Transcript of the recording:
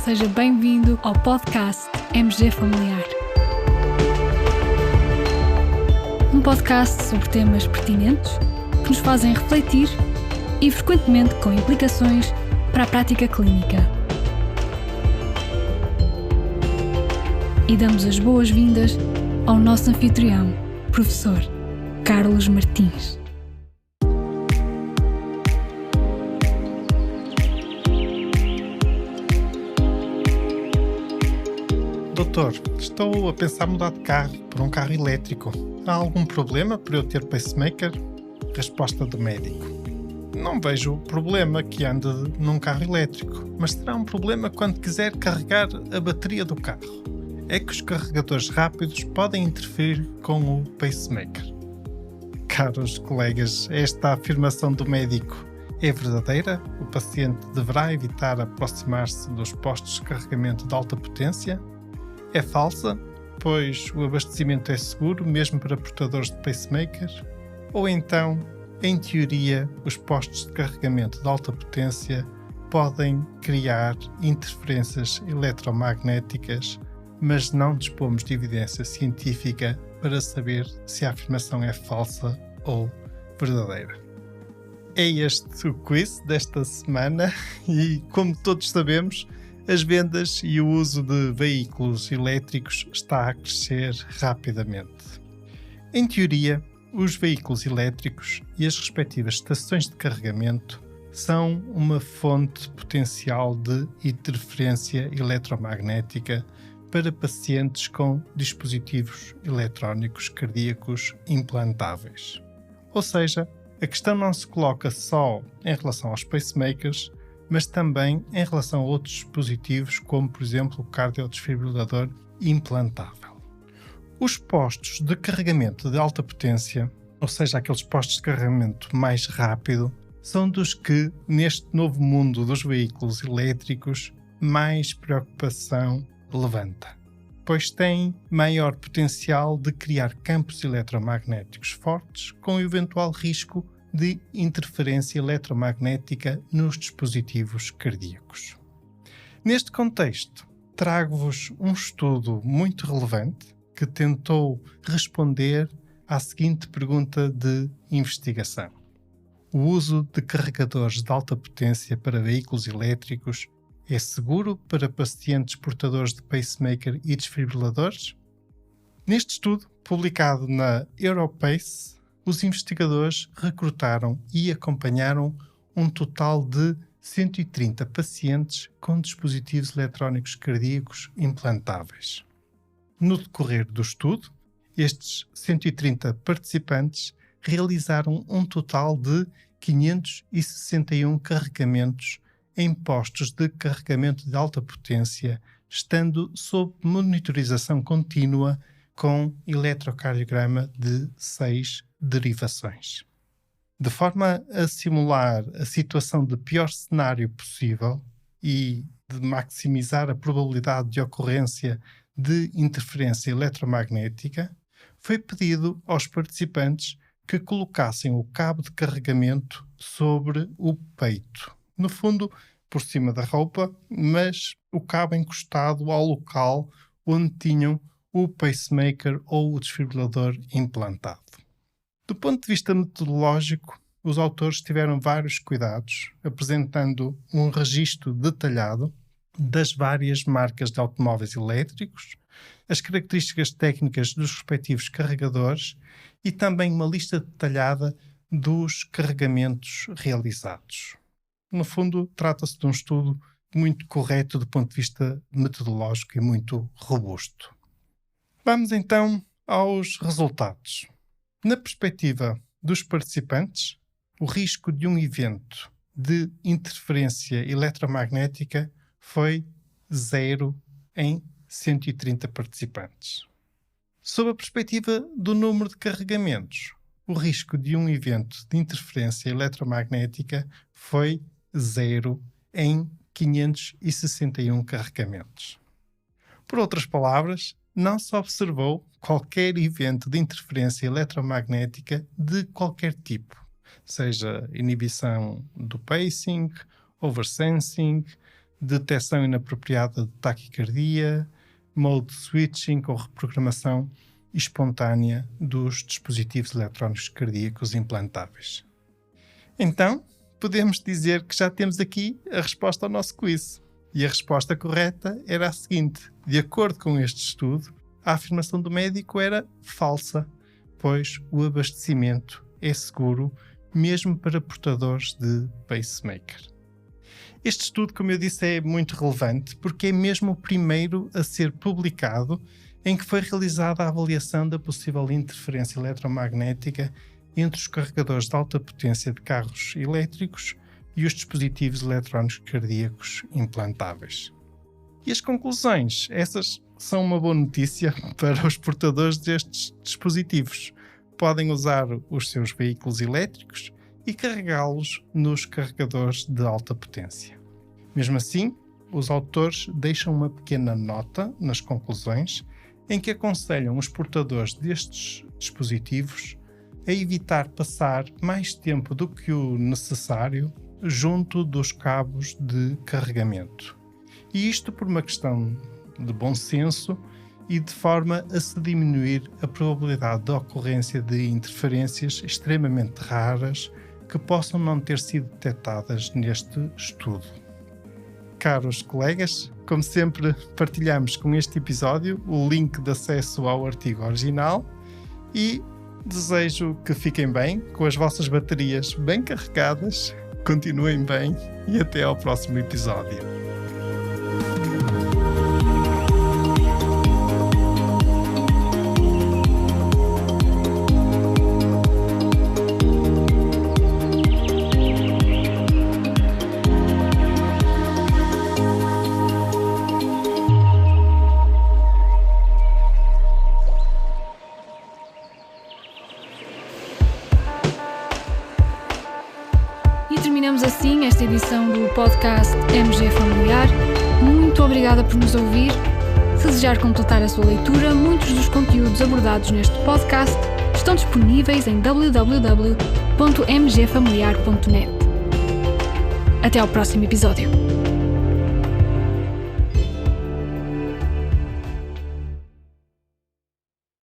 seja bem-vindo ao podcast MG Familiar. Um podcast sobre temas pertinentes que nos fazem refletir e frequentemente com implicações para a prática clínica. E damos as boas-vindas ao nosso anfitrião, professor Carlos Martins. Doutor, estou a pensar mudar de carro por um carro elétrico. Há algum problema para eu ter pacemaker? Resposta do médico: não vejo problema que ande num carro elétrico, mas terá um problema quando quiser carregar a bateria do carro. É que os carregadores rápidos podem interferir com o pacemaker. Caros colegas, esta afirmação do médico é verdadeira? O paciente deverá evitar aproximar-se dos postos de carregamento de alta potência? É falsa, pois o abastecimento é seguro mesmo para portadores de pacemaker? Ou então, em teoria, os postos de carregamento de alta potência podem criar interferências eletromagnéticas, mas não dispomos de evidência científica para saber se a afirmação é falsa ou verdadeira. É este o quiz desta semana e, como todos sabemos, as vendas e o uso de veículos elétricos está a crescer rapidamente. Em teoria, os veículos elétricos e as respectivas estações de carregamento são uma fonte potencial de interferência eletromagnética para pacientes com dispositivos eletrónicos cardíacos implantáveis. Ou seja, a questão não se coloca só em relação aos pacemakers, mas também em relação a outros dispositivos, como por exemplo o cardiodesfibrilador implantável. Os postos de carregamento de alta potência, ou seja, aqueles postos de carregamento mais rápido, são dos que, neste novo mundo dos veículos elétricos, mais preocupação levanta, pois têm maior potencial de criar campos eletromagnéticos fortes, com eventual risco de interferência eletromagnética nos dispositivos cardíacos. Neste contexto, trago-vos um estudo muito relevante que tentou responder à seguinte pergunta de investigação: o uso de carregadores de alta potência para veículos elétricos é seguro para pacientes portadores de pacemaker e desfibriladores? Neste estudo, publicado na Europace, os investigadores recrutaram e acompanharam um total de 130 pacientes com dispositivos eletrónicos cardíacos implantáveis. No decorrer do estudo, estes 130 participantes realizaram um total de 561 carregamentos em postos de carregamento de alta potência, estando sob monitorização contínua com eletrocardiograma de 6 derivações. De forma a simular a situação de pior cenário possível e de maximizar a probabilidade de ocorrência de interferência eletromagnética, foi pedido aos participantes que colocassem o cabo de carregamento sobre o peito, no fundo por cima da roupa, mas o cabo encostado ao local onde tinham o pacemaker ou o desfibrilador implantado. Do ponto de vista metodológico, os autores tiveram vários cuidados, apresentando um registro detalhado das várias marcas de automóveis elétricos, as características técnicas dos respectivos carregadores e também uma lista detalhada dos carregamentos realizados. No fundo, trata-se de um estudo muito correto do ponto de vista metodológico e muito robusto. Vamos então aos resultados. Na perspectiva dos participantes, o risco de um evento de interferência eletromagnética foi 0 em 130 participantes. Sob a perspectiva do número de carregamentos, o risco de um evento de interferência eletromagnética foi 0 em 561 carregamentos. Por outras palavras, não se observou qualquer evento de interferência eletromagnética de qualquer tipo, seja inibição do pacing, oversensing, detecção inapropriada de taquicardia, mode switching ou reprogramação espontânea dos dispositivos eletrónicos cardíacos implantáveis. Então, podemos dizer que já temos aqui a resposta ao nosso quiz. E a resposta correta era a seguinte: de acordo com este estudo, a afirmação do médico era falsa, pois o abastecimento é seguro mesmo para portadores de pacemaker. Este estudo, como eu disse, é muito relevante porque é mesmo o primeiro a ser publicado em que foi realizada a avaliação da possível interferência eletromagnética entre os carregadores de alta potência de carros elétricos e os dispositivos eletrónicos cardíacos implantáveis. E as conclusões, essas são uma boa notícia para os portadores destes dispositivos. Podem usar os seus veículos elétricos e carregá-los nos carregadores de alta potência. Mesmo assim, os autores deixam uma pequena nota nas conclusões em que aconselham os portadores destes dispositivos a evitar passar mais tempo do que o necessário junto dos cabos de carregamento. E isto por uma questão de bom senso e de forma a se diminuir a probabilidade da ocorrência de interferências extremamente raras que possam não ter sido detectadas neste estudo. Caros colegas, como sempre partilhamos com este episódio o link de acesso ao artigo original e desejo que fiquem bem, com as vossas baterias bem carregadas, continuem bem e até ao próximo episódio. Terminamos assim esta edição do podcast MG Familiar. Muito obrigada por nos ouvir. Se desejar completar a sua leitura, muitos dos conteúdos abordados neste podcast estão disponíveis em www.mgfamiliar.net. Até ao próximo episódio.